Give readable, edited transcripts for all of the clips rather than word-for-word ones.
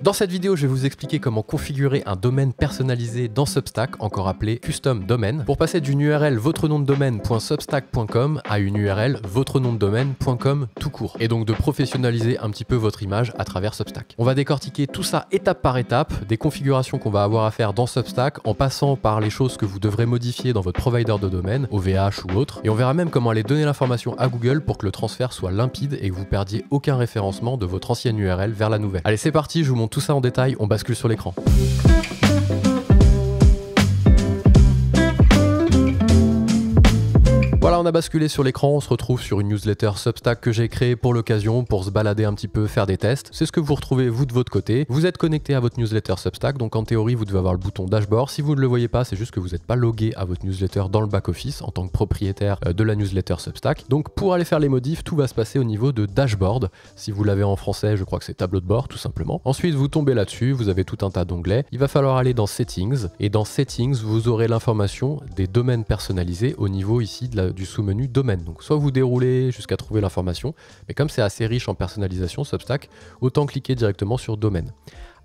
Dans cette vidéo, je vais vous expliquer comment configurer un domaine personnalisé dans Substack, encore appelé Custom Domain, pour passer d'une URL votrenomdedomaine.substack.com à une URL votrenomdedomaine.com tout court, et donc de professionnaliser un petit peu votre image à travers Substack. On va décortiquer tout ça étape par étape, des configurations qu'on va avoir à faire dans Substack, en passant par les choses que vous devrez modifier dans votre provider de domaine, OVH ou autre, et on verra même comment aller donner l'information à Google pour que le transfert soit limpide et que vous perdiez aucun référencement de votre ancienne URL vers la nouvelle. Allez, c'est parti, je vous montre tout ça en détail, on bascule sur l'écran. Voilà, on a basculé sur l'écran, on se retrouve sur une newsletter Substack que j'ai créée pour l'occasion, pour se balader un petit peu, faire des tests. C'est ce que vous retrouvez vous de votre côté. Vous êtes connecté à votre newsletter Substack, donc en théorie vous devez avoir le bouton dashboard. Si vous ne le voyez pas, c'est juste que vous n'êtes pas logué à votre newsletter dans le back-office en tant que propriétaire de la newsletter Substack. Donc pour aller faire les modifs, tout va se passer au niveau de dashboard. Si vous l'avez en français, je crois que c'est tableau de bord tout simplement. Ensuite, vous tombez là-dessus, vous avez tout un tas d'onglets. Il va falloir aller dans Settings, et dans Settings, vous aurez l'information des domaines personnalisés au niveau ici du sous-menu domaine. Donc soit vous déroulez jusqu'à trouver l'information, mais comme c'est assez riche en personnalisation Substack, autant cliquer directement sur domaine.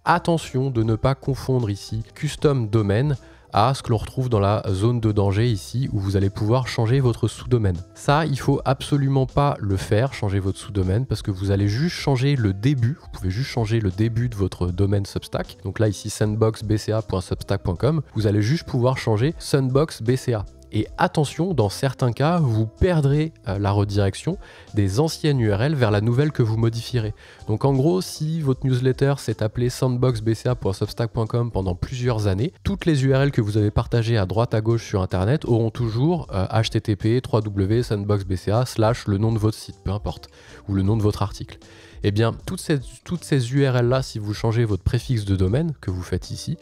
Attention de ne pas confondre ici Custom Domain à ce que l'on retrouve dans la zone de danger ici où vous allez pouvoir changer votre sous-domaine. Ça, il faut absolument pas le faire, changer votre sous-domaine, parce que vous allez juste changer le début, vous pouvez juste changer le début de votre domaine Substack. Donc là ici sandboxbca.substack.com, vous allez juste pouvoir changer sandboxbca. Et attention, dans certains cas, vous perdrez la redirection des anciennes URL vers la nouvelle que vous modifierez. Donc en gros, si votre newsletter s'est appelée sandboxbca.substack.com pendant plusieurs années, toutes les URL que vous avez partagées à droite à gauche sur Internet auront toujours http www.sandboxbca / le nom de votre site, peu importe, ou le nom de votre article. Eh bien, toutes ces URL-là, si vous changez votre préfixe de domaine, que vous faites ici,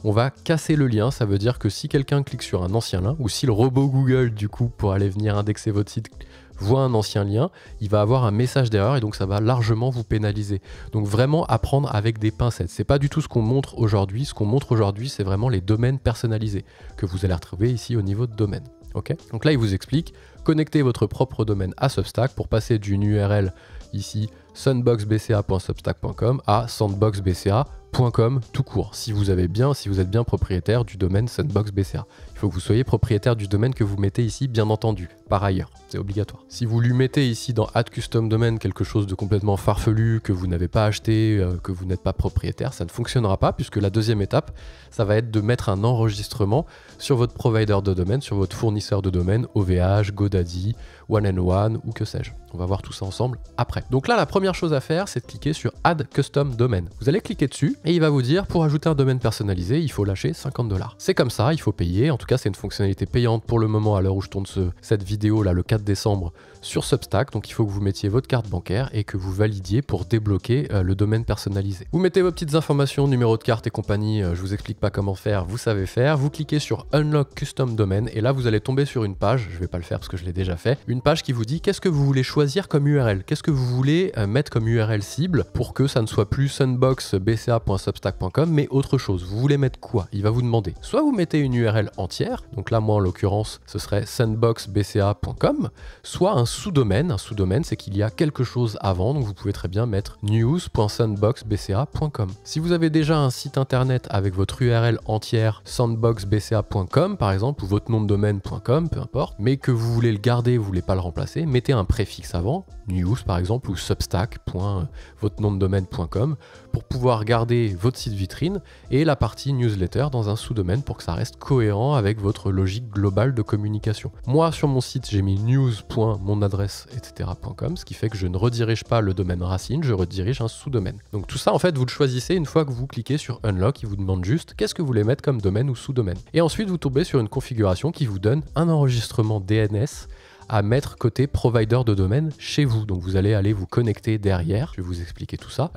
on va casser le lien. Ça veut dire que si quelqu'un clique sur un ancien lien, ou si le robot Google, du coup, pour aller venir indexer votre site, voit un ancien lien, il va avoir un message d'erreur et donc ça va largement vous pénaliser. Donc vraiment à prendre avec des pincettes. C'est pas du tout ce qu'on montre aujourd'hui. Ce qu'on montre aujourd'hui, c'est vraiment les domaines personnalisés que vous allez retrouver ici au niveau de domaine. Ok ? Donc là, il vous explique, connectez votre propre domaine à Substack pour passer d'une URL ici sandboxbca.substack.com à sandboxbca.com tout court, si vous êtes bien propriétaire du domaine sandboxbca. Il faut que vous soyez propriétaire du domaine que vous mettez ici, bien entendu, par ailleurs, c'est obligatoire. Si vous lui mettez ici dans Add Custom Domain quelque chose de complètement farfelu, que vous n'avez pas acheté, que vous n'êtes pas propriétaire, ça ne fonctionnera pas, puisque la deuxième étape, ça va être de mettre un enregistrement sur votre provider de domaine, sur votre fournisseur de domaine, OVH, GoDaddy, One and One, ou que sais-je. On va voir tout ça ensemble après. Donc là, la première chose à faire, c'est de cliquer sur Add Custom Domain. Vous allez cliquer dessus, et il va vous dire, pour ajouter un domaine personnalisé, il faut lâcher 50 $. C'est comme ça, il faut payer. En tout cas, c'est une fonctionnalité payante pour le moment à l'heure où je tourne cette vidéo là le 4 décembre sur Substack. Donc il faut que vous mettiez votre carte bancaire et que vous validiez pour débloquer le domaine personnalisé. Vous mettez vos petites informations, numéro de carte et compagnie, je vous explique pas comment faire, vous savez faire. Vous cliquez sur Unlock Custom Domain et là vous allez tomber sur une page, je vais pas le faire parce que je l'ai déjà fait, une page qui vous dit qu'est-ce que vous voulez choisir comme URL, qu'est-ce que vous voulez mettre comme URL cible pour que ça ne soit plus sandboxbca.substack.com mais autre chose. Vous voulez mettre quoi? Il va vous demander. Soit vous mettez une URL entière, donc là moi en l'occurrence ce serait sandboxbca.com, soit un sous-domaine. Un sous-domaine, c'est qu'il y a quelque chose avant, donc vous pouvez très bien mettre news.sandboxbca.com. Si vous avez déjà un site internet avec votre URL entière sandboxbca.com par exemple, ou votre nom de domaine.com, peu importe, mais que vous voulez le garder, vous voulez pas le remplacer, mettez un préfixe avant, news par exemple, ou substack.votre nom de domaine.com pour pouvoir garder votre site vitrine et la partie newsletter dans un sous-domaine pour que ça reste cohérent avec votre logique globale de communication. Moi, sur mon site, j'ai mis news.monadresse, etc.com, ce qui fait que je ne redirige pas le domaine racine, je redirige un sous-domaine. Donc tout ça, en fait, vous le choisissez une fois que vous cliquez sur Unlock, il vous demande juste qu'est-ce que vous voulez mettre comme domaine ou sous-domaine. Et ensuite, vous tombez sur une configuration qui vous donne un enregistrement DNS à mettre côté provider de domaine chez vous. Donc vous allez aller vous connecter derrière, je vais vous expliquer tout ça,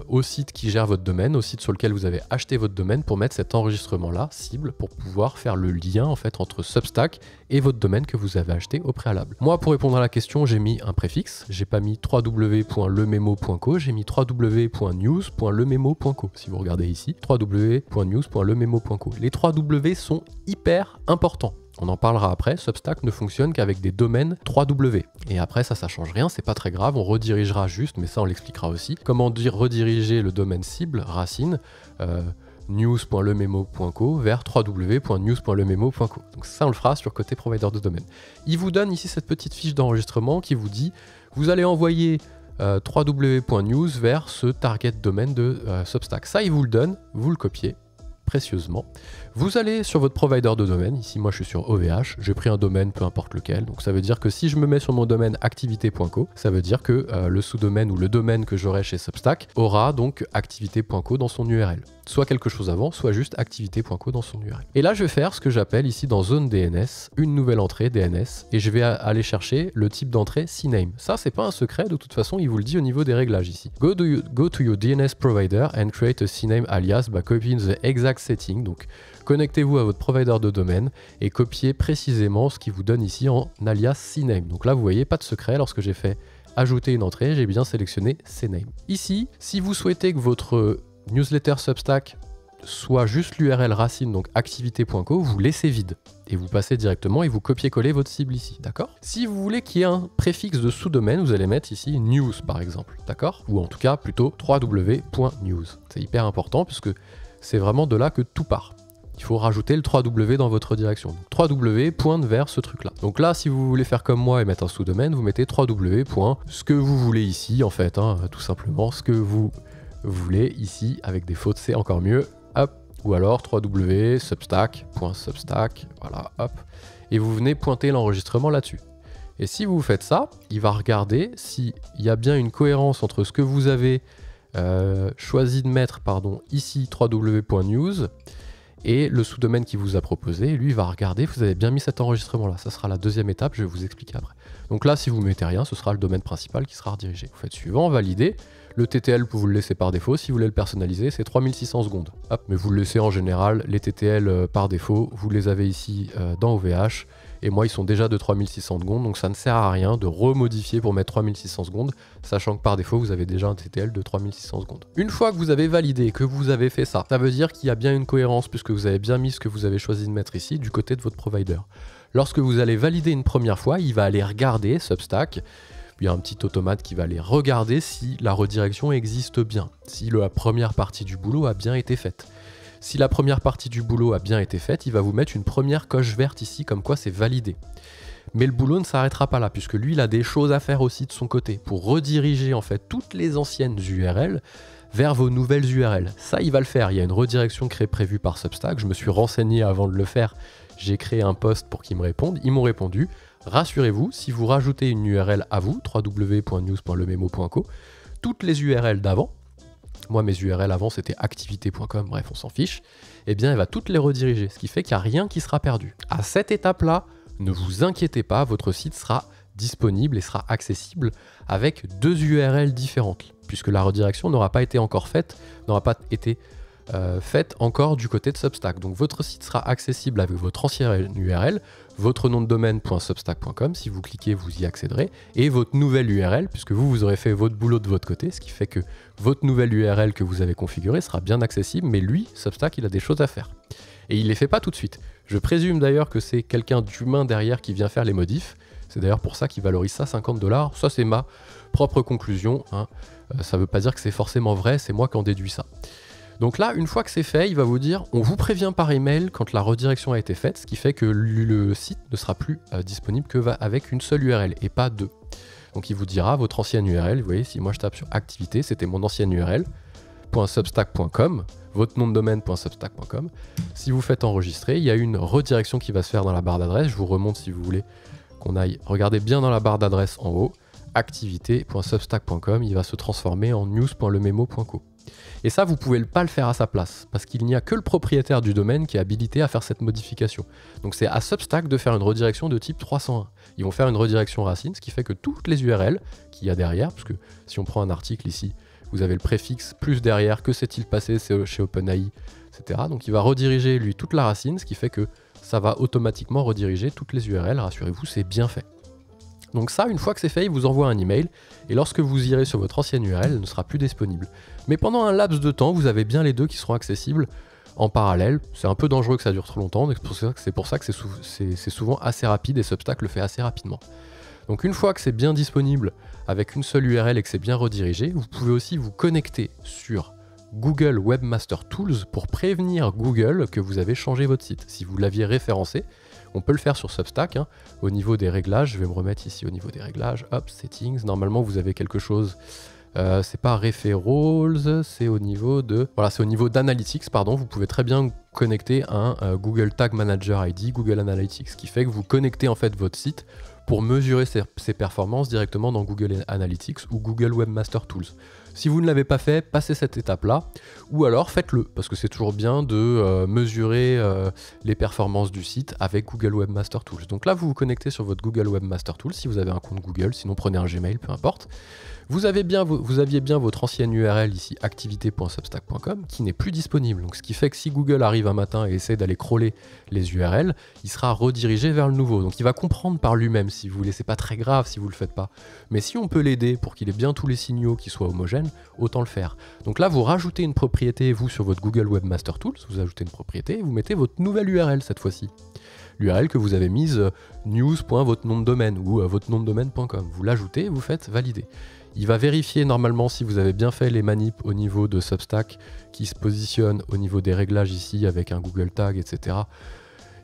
au site qui gère votre domaine, au site sur lequel vous avez acheté votre domaine pour mettre cet enregistrement-là, cible, pour pouvoir faire le lien en fait entre Substack et votre domaine que vous avez acheté au préalable. Moi, pour répondre à la question, j'ai mis un préfixe, j'ai pas mis www.lememo.co, j'ai mis www.news.lememo.co. Si vous regardez ici, www.news.lememo.co. Les 3 W sont hyper importants. on en parlera après, Substack ne fonctionne qu'avec des domaines 3W. Et après ça change rien, c'est pas très grave, on redirigera juste, mais ça on l'expliquera aussi. Comment rediriger le domaine cible, racine, news.lememo.co vers www.news.lememo.co. Donc ça on le fera sur côté provider de domaine. Il vous donne ici cette petite fiche d'enregistrement qui vous dit, vous allez envoyer www.news vers ce target domaine de Substack. Ça il vous le donne, vous le copiez précieusement. Vous allez sur votre provider de domaine, ici moi je suis sur OVH, j'ai pris un domaine peu importe lequel, donc ça veut dire que si je me mets sur mon domaine activité.co, ça veut dire que le sous-domaine ou le domaine que j'aurai chez Substack aura donc activité.co dans son URL. Soit quelque chose avant, soit juste activité.co dans son URL. Et là je vais faire ce que j'appelle ici dans zone DNS, une nouvelle entrée DNS, et je vais aller chercher le type d'entrée CNAME. Ça c'est pas un secret, de toute façon il vous le dit au niveau des réglages ici. Go to your DNS provider and create a CNAME alias by copying the exact setting. Donc connectez-vous à votre provider de domaine et copiez précisément ce qui vous donne ici en alias CNAME. Donc là vous voyez, pas de secret, lorsque j'ai fait ajouter une entrée, j'ai bien sélectionné CNAME. Ici, si vous souhaitez que votre newsletter Substack soit juste l'URL racine, donc activité.co, vous laissez vide et vous passez directement et vous copiez-collez votre cible ici, d'accord? Si vous voulez qu'il y ait un préfixe de sous-domaine, vous allez mettre ici news par exemple, d'accord? Ou en tout cas plutôt www.news. C'est hyper important puisque c'est vraiment de là que tout part. Il faut rajouter le 3W dans votre direction. Donc 3W pointe vers ce truc-là. Donc là, si vous voulez faire comme moi et mettre un sous-domaine, vous mettez 3W ce que vous voulez ici, en fait, hein, tout simplement, ce que vous voulez ici, avec des fautes, c'est encore mieux. Hop. Ou alors 3W substack.substack, voilà, hop. Et vous venez pointer l'enregistrement là-dessus. Et si vous faites ça, il va regarder s'il y a bien une cohérence entre ce que vous avez choisi de mettre, ici, www.news, et le sous-domaine qui vous a proposé, lui va regarder, vous avez bien mis cet enregistrement là, ça sera la deuxième étape, je vais vous expliquer après. Donc là, si vous mettez rien, ce sera le domaine principal qui sera redirigé. Vous faites suivant, valider, le TTL vous le laissez par défaut, si vous voulez le personnaliser, c'est 3600 secondes. Hop, mais vous le laissez en général, les TTL par défaut, vous les avez ici dans OVH, et moi ils sont déjà de 3600 secondes, donc ça ne sert à rien de remodifier pour mettre 3600 secondes, sachant que par défaut vous avez déjà un TTL de 3600 secondes. Une fois que vous avez validé, que vous avez fait ça, ça veut dire qu'il y a bien une cohérence puisque vous avez bien mis ce que vous avez choisi de mettre ici du côté de votre provider. Lorsque vous allez valider une première fois, il va aller regarder Substack, il y a un petit automate qui va aller regarder si la redirection existe bien, si la première partie du boulot a bien été faite. Si la première partie du boulot a bien été faite, il va vous mettre une première coche verte ici, comme quoi c'est validé. Mais le boulot ne s'arrêtera pas là, puisque lui, il a des choses à faire aussi de son côté, pour rediriger en fait toutes les anciennes URL vers vos nouvelles URL. Ça, il va le faire. Il y a une redirection prévue par Substack. Je me suis renseigné avant de le faire. J'ai créé un post pour qu'ils me répondent. Ils m'ont répondu. Rassurez-vous, si vous rajoutez une URL à vous, www.news.lememo.co, toutes les URL d'avant, moi mes URL avant c'était activité.com, bref on s'en fiche, eh bien elle va toutes les rediriger, ce qui fait qu'il n'y a rien qui sera perdu. À cette étape-là, ne vous inquiétez pas, votre site sera disponible et sera accessible avec deux URL différentes, puisque la redirection n'aura pas été encore faite, faite encore du côté de Substack. Donc votre site sera accessible avec votre ancienne URL, votre nom de domaine .substack.com, si vous cliquez vous y accéderez, et votre nouvelle URL, puisque vous aurez fait votre boulot de votre côté, ce qui fait que votre nouvelle URL que vous avez configurée sera bien accessible, mais lui, Substack, il a des choses à faire. Et il les fait pas tout de suite. Je présume d'ailleurs que c'est quelqu'un d'humain derrière qui vient faire les modifs, c'est d'ailleurs pour ça qu'il valorise ça 50 $, ça c'est ma propre conclusion, hein. Ça veut pas dire que c'est forcément vrai, c'est moi qui en déduis ça. Donc là, une fois que c'est fait, il va vous dire on vous prévient par email quand la redirection a été faite, ce qui fait que le site ne sera plus disponible qu'avec une seule URL et pas deux. Donc il vous dira votre ancienne URL, vous voyez, si moi je tape sur activité, c'était mon ancienne URL, .substack.com, votre nom de domaine .substack.com. Si vous faites enregistrer, il y a une redirection qui va se faire dans la barre d'adresse. Je vous remonte si vous voulez qu'on aille regarder bien dans la barre d'adresse en haut, activité.substack.com, il va se transformer en news.lememo.co. Et ça, vous ne pouvez pas le faire à sa place, parce qu'il n'y a que le propriétaire du domaine qui est habilité à faire cette modification. Donc c'est à Substack de faire une redirection de type 301. Ils vont faire une redirection racine, ce qui fait que toutes les URL qu'il y a derrière, parce que si on prend un article ici, vous avez le préfixe plus derrière, que s'est-il passé chez OpenAI, etc. Donc il va rediriger lui toute la racine, ce qui fait que ça va automatiquement rediriger toutes les URL, rassurez-vous, c'est bien fait. Donc ça, une fois que c'est fait, il vous envoie un email, et lorsque vous irez sur votre ancienne URL, elle ne sera plus disponible. Mais pendant un laps de temps, vous avez bien les deux qui seront accessibles en parallèle. C'est un peu dangereux que ça dure trop longtemps, c'est pour ça que c'est souvent assez rapide et Substack le fait assez rapidement. Donc une fois que c'est bien disponible avec une seule URL et que c'est bien redirigé, vous pouvez aussi vous connecter sur Google Webmaster Tools pour prévenir Google que vous avez changé votre site. Si vous l'aviez référencé, on peut le faire sur Substack, hein. Au niveau des réglages, je vais me remettre ici au niveau des réglages, hop, settings, normalement vous avez quelque chose, c'est pas referrals, c'est au niveau de, voilà, c'est au niveau d'Analytics, pardon, vous pouvez très bien connecter un Google Tag Manager ID, Google Analytics, ce qui fait que vous connectez en fait votre site pour mesurer ses performances directement dans Google Analytics ou Google Webmaster Tools. Si vous ne l'avez pas fait, passez cette étape-là, ou alors faites-le, parce que c'est toujours bien de mesurer les performances du site avec Google Webmaster Tools. Donc là, vous vous connectez sur votre Google Webmaster Tools, si vous avez un compte Google, sinon prenez un Gmail, peu importe. Vous aviez bien votre ancienne URL ici, activité.substack.com, qui n'est plus disponible. Donc ce qui fait que si Google arrive un matin et essaie d'aller crawler les URL, il sera redirigé vers le nouveau. Donc il va comprendre par lui-même si vous voulez, c'est pas très grave si vous le faites pas. Mais si on peut l'aider pour qu'il ait bien tous les signaux qui soient homogènes, autant le faire. Donc là, vous rajoutez une propriété, vous, sur votre Google Webmaster Tools, vous ajoutez une propriété et vous mettez votre nouvelle URL cette fois-ci. L'URL que vous avez mise news.votrenomdedomaine ou votrenomdedomaine.com. Vous l'ajoutez et vous faites valider. Il va vérifier normalement si vous avez bien fait les manips au niveau de Substack qui se positionne au niveau des réglages ici avec un Google Tag, etc.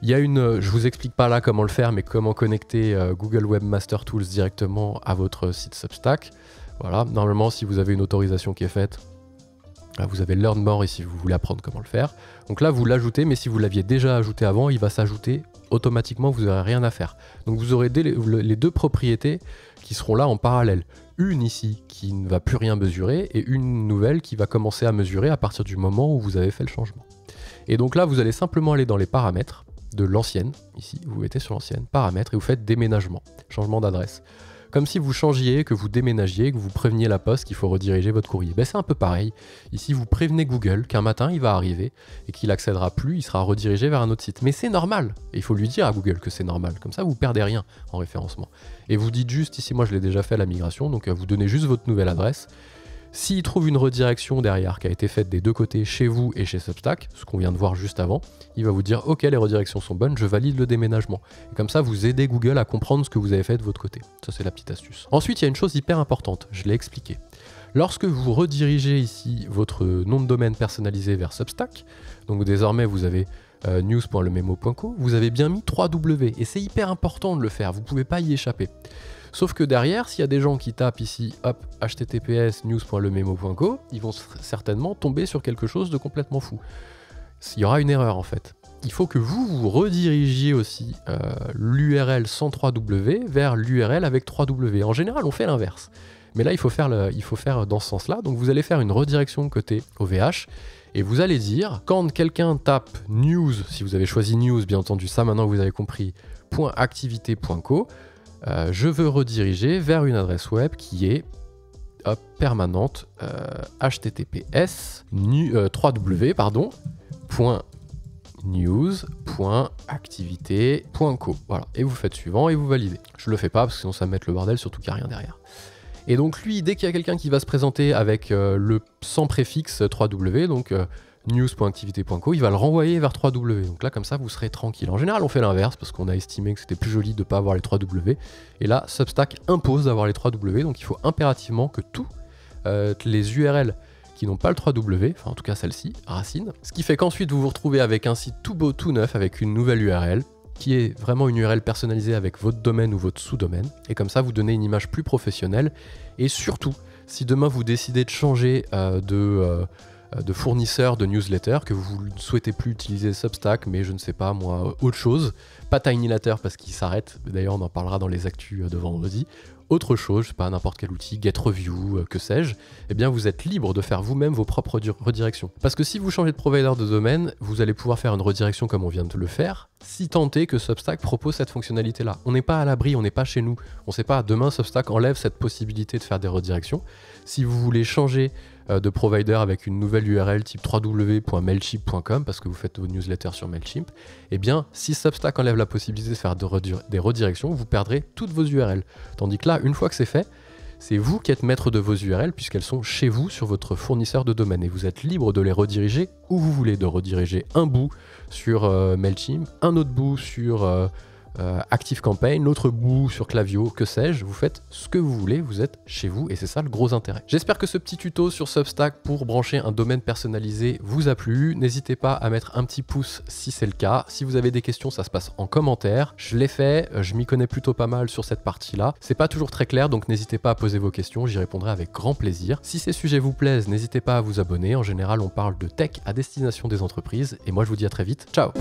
Il y a je vous explique pas là comment le faire, mais comment connecter Google Webmaster Tools directement à votre site Substack. Voilà, normalement si vous avez une autorisation qui est faite, vous avez Learn More ici, vous voulez apprendre comment le faire. Donc là vous l'ajoutez, mais si vous l'aviez déjà ajouté avant, il va s'ajouter automatiquement, vous n'aurez rien à faire. Donc vous aurez les deux propriétés qui seront là en parallèle. Une ici qui ne va plus rien mesurer et une nouvelle qui va commencer à mesurer à partir du moment où vous avez fait le changement. Et donc là, vous allez simplement aller dans les paramètres de l'ancienne, ici, vous mettez sur l'ancienne, paramètres, et vous faites déménagement, changement d'adresse. Comme si vous changiez, que vous déménagiez, que vous préveniez la poste qu'il faut rediriger votre courrier. Ben, c'est un peu pareil. Ici, vous prévenez Google qu'un matin, il va arriver et qu'il accédera plus, il sera redirigé vers un autre site. Mais c'est normal. Et il faut lui dire à Google que c'est normal. Comme ça, vous perdez rien en référencement. Et vous dites juste, ici, moi, je l'ai déjà fait la migration, donc vous donnez juste votre nouvelle adresse. S'il trouve une redirection derrière qui a été faite des deux côtés chez vous et chez Substack, ce qu'on vient de voir juste avant, il va vous dire « Ok, les redirections sont bonnes, je valide le déménagement ». Et comme ça, vous aidez Google à comprendre ce que vous avez fait de votre côté. Ça, c'est la petite astuce. Ensuite, il y a une chose hyper importante, je l'ai expliqué. Lorsque vous redirigez ici votre nom de domaine personnalisé vers Substack, donc désormais, vous avez news.lememo.co, vous avez bien mis 3W. Et c'est hyper important de le faire, vous ne pouvez pas y échapper. Sauf que derrière, s'il y a des gens qui tapent ici, hop, https news.lememo.co, ils vont certainement tomber sur quelque chose de complètement fou. Il y aura une erreur en fait. Il faut que vous redirigiez aussi l'URL sans 3W vers l'URL avec 3W. En général, on fait l'inverse. Mais là, il faut faire dans ce sens-là. Donc vous allez faire une redirection côté OVH. Et vous allez dire, quand quelqu'un tape news, si vous avez choisi news, bien entendu, ça maintenant vous avez compris, .activité.co, je veux rediriger vers une adresse web qui est permanente https .news.activité.co. Voilà, et vous faites suivant et vous validez. Je le fais pas parce que sinon ça va mettre le bordel, surtout qu'il n'y a rien derrière. Et donc lui, dès qu'il y a quelqu'un qui va se présenter avec le sans préfixe 3W, donc news.activité.co, il va le renvoyer vers 3W. Donc là, comme ça, vous serez tranquille. En général, on fait l'inverse parce qu'on a estimé que c'était plus joli de ne pas avoir les 3W. Et là, Substack impose d'avoir les 3W, donc il faut impérativement que tous les URL qui n'ont pas le 3W, enfin en tout cas celle-ci, racine, ce qui fait qu'ensuite vous vous retrouvez avec un site tout beau, tout neuf, avec une nouvelle URL, qui est vraiment une URL personnalisée avec votre domaine ou votre sous-domaine, et comme ça vous donnez une image plus professionnelle, et surtout, si demain vous décidez de changer de fournisseur de newsletter, que vous ne souhaitez plus utiliser Substack, mais je ne sais pas moi, autre chose, pas TinyLetter parce qu'il s'arrête, d'ailleurs on en parlera dans les actus de vendredi, autre chose, je sais pas, n'importe quel outil, GetReview, que sais-je, eh bien vous êtes libre de faire vous-même vos propres redirections. Parce que si vous changez de provider de domaine, vous allez pouvoir faire une redirection comme on vient de le faire, si tant est que Substack propose cette fonctionnalité-là. On n'est pas à l'abri, on n'est pas chez nous. On ne sait pas, demain Substack enlève cette possibilité de faire des redirections. Si vous voulez changer de provider avec une nouvelle URL type www.mailchimp.com parce que vous faites vos newsletters sur Mailchimp, eh bien, si Substack enlève la possibilité de faire des redirections, vous perdrez toutes vos URL. Tandis que là, une fois que c'est fait, C'est vous qui êtes maître de vos URL puisqu'elles sont chez vous sur votre fournisseur de domaine et vous êtes libre de les rediriger où vous voulez, de rediriger un bout sur Mailchimp, un autre bout sur ActiveCampaign, l'autre bout sur Klaviyo, que sais-je, vous faites ce que vous voulez, vous êtes chez vous et c'est ça le gros intérêt. J'espère que ce petit tuto sur Substack pour brancher un domaine personnalisé vous a plu. N'hésitez pas à mettre un petit pouce si c'est le cas. Si vous avez des questions, ça se passe en commentaire. Je l'ai fait, je m'y connais plutôt pas mal sur cette partie-là. C'est pas toujours très clair, donc n'hésitez pas à poser vos questions, j'y répondrai avec grand plaisir. Si ces sujets vous plaisent, n'hésitez pas à vous abonner. En général, on parle de tech à destination des entreprises et moi je vous dis à très vite. Ciao!